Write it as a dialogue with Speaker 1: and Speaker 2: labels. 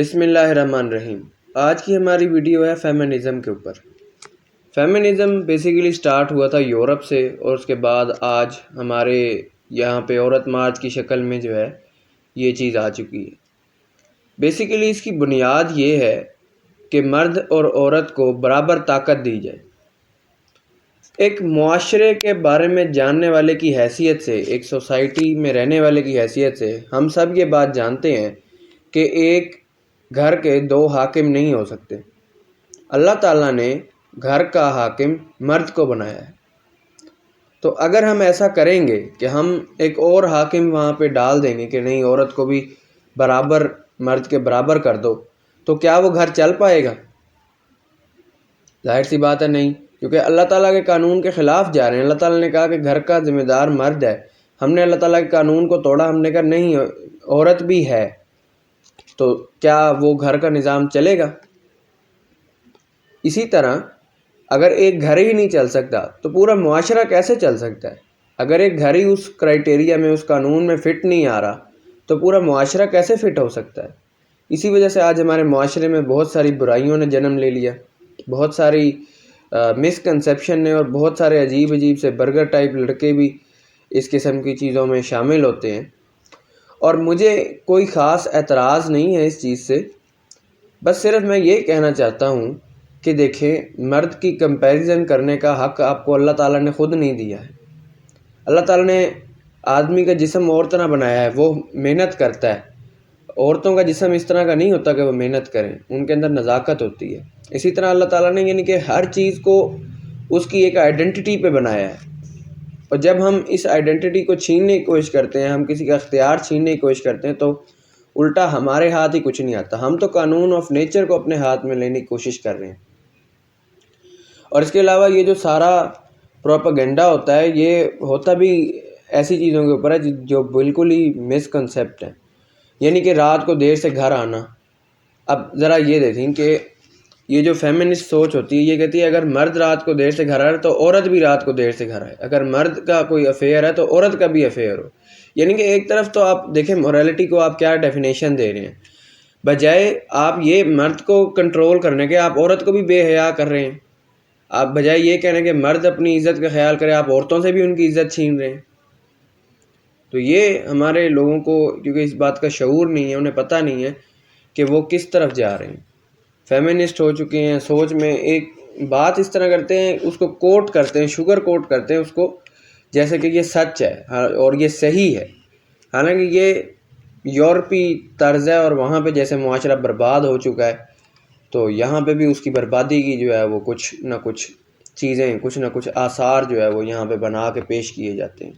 Speaker 1: بسم اللہ الرحمن الرحیم۔ آج کی ہماری ویڈیو ہے فیمنزم کے اوپر۔ فیمنزم بیسیکلی سٹارٹ ہوا تھا یورپ سے، اور اس کے بعد آج ہمارے یہاں پہ عورت مارچ کی شکل میں جو ہے یہ چیز آ چکی ہے۔ بیسیکلی اس کی بنیاد یہ ہے کہ مرد اور عورت کو برابر طاقت دی جائے۔ ایک معاشرے کے بارے میں جاننے والے کی حیثیت سے، ایک سوسائٹی میں رہنے والے کی حیثیت سے ہم سب یہ بات جانتے ہیں کہ ایک گھر کے دو حاکم نہیں ہو سکتے۔ اللہ تعالیٰ نے گھر کا حاکم مرد کو بنایا ہے، تو اگر ہم ایسا کریں گے کہ ہم ایک اور حاکم وہاں پہ ڈال دیں گے کہ نہیں عورت کو بھی برابر مرد کے برابر کر دو، تو کیا وہ گھر چل پائے گا؟ ظاہر سی بات ہے نہیں، کیونکہ اللہ تعالیٰ کے قانون کے خلاف جا رہے ہیں۔ اللہ تعالیٰ نے کہا کہ گھر کا ذمہ دار مرد ہے، ہم نے اللہ تعالیٰ کے قانون کو توڑا، ہم نے کہا نہیں عورت بھی ہے، تو کیا وہ گھر کا نظام چلے گا؟ اسی طرح اگر ایک گھر ہی نہیں چل سکتا تو پورا معاشرہ کیسے چل سکتا ہے؟ اگر ایک گھر ہی اس کرائٹیریا میں، اس قانون میں فٹ نہیں آ رہا تو پورا معاشرہ کیسے فٹ ہو سکتا ہے؟ اسی وجہ سے آج ہمارے معاشرے میں بہت ساری برائیوں نے جنم لے لیا، بہت ساری مسکنسیپشن نے، اور بہت سارے عجیب عجیب سے برگر ٹائپ لڑکے بھی اس قسم کی چیزوں میں شامل ہوتے ہیں۔ اور مجھے کوئی خاص اعتراض نہیں ہے اس چیز سے، بس صرف میں یہ کہنا چاہتا ہوں کہ دیکھیں، مرد کی کمپیریزن کرنے کا حق آپ کو اللہ تعالیٰ نے خود نہیں دیا ہے۔ اللہ تعالیٰ نے آدمی کا جسم اور طرح بنایا ہے، وہ محنت کرتا ہے۔ عورتوں کا جسم اس طرح کا نہیں ہوتا کہ وہ محنت کریں، ان کے اندر نزاکت ہوتی ہے۔ اسی طرح اللہ تعالیٰ نے یعنی کہ ہر چیز کو اس کی ایک آئیڈینٹی پہ بنایا ہے، اور جب ہم اس آئیڈینٹی کو چھیننے کی کوشش کرتے ہیں، ہم کسی کا اختیار چھیننے کی کوشش کرتے ہیں، تو الٹا ہمارے ہاتھ ہی کچھ نہیں آتا۔ ہم تو قانون آف نیچر کو اپنے ہاتھ میں لینے کی کوشش کر رہے ہیں۔ اور اس کے علاوہ یہ جو سارا پروپیگنڈا ہوتا ہے، یہ ہوتا بھی ایسی چیزوں کے اوپر ہے جو بالکل ہی مسکنسیپٹ ہے، یعنی کہ رات کو دیر سے گھر آنا۔ اب ذرا یہ دیکھیں کہ یہ جو فیمنسٹ سوچ ہوتی ہے، یہ کہتی ہے اگر مرد رات کو دیر سے گھر آئے تو عورت بھی رات کو دیر سے گھر آئے، اگر مرد کا کوئی افیئر ہے تو عورت کا بھی افیئر ہو۔ یعنی کہ ایک طرف تو آپ دیکھیں موریلٹی کو آپ کیا ڈیفینیشن دے رہے ہیں، بجائے آپ یہ مرد کو کنٹرول کرنے کے آپ عورت کو بھی بے حیا کر رہے ہیں۔ آپ بجائے یہ کہنے کہ مرد اپنی عزت کا خیال کرے، آپ عورتوں سے بھی ان کی عزت چھین رہے ہیں۔ تو یہ ہمارے لوگوں کو کیونکہ اس بات کا شعور نہیں ہے، انہیں پتہ نہیں ہے کہ وہ کس طرف جا رہے ہیں۔ فیمنسٹ ہو چکے ہیں، سوچ میں ایک بات اس طرح کرتے ہیں، اس کو کوٹ کرتے ہیں، شوگر کوٹ کرتے ہیں اس کو، جیسے کہ یہ سچ ہے اور یہ صحیح ہے، حالانکہ یہ یورپی طرز ہے، اور وہاں پہ جیسے معاشرہ برباد ہو چکا ہے، تو یہاں پہ بھی اس کی بربادی کی جو ہے وہ کچھ نہ کچھ چیزیں، کچھ نہ کچھ آثار جو ہے وہ یہاں پہ بنا کے پیش کیے جاتے ہیں۔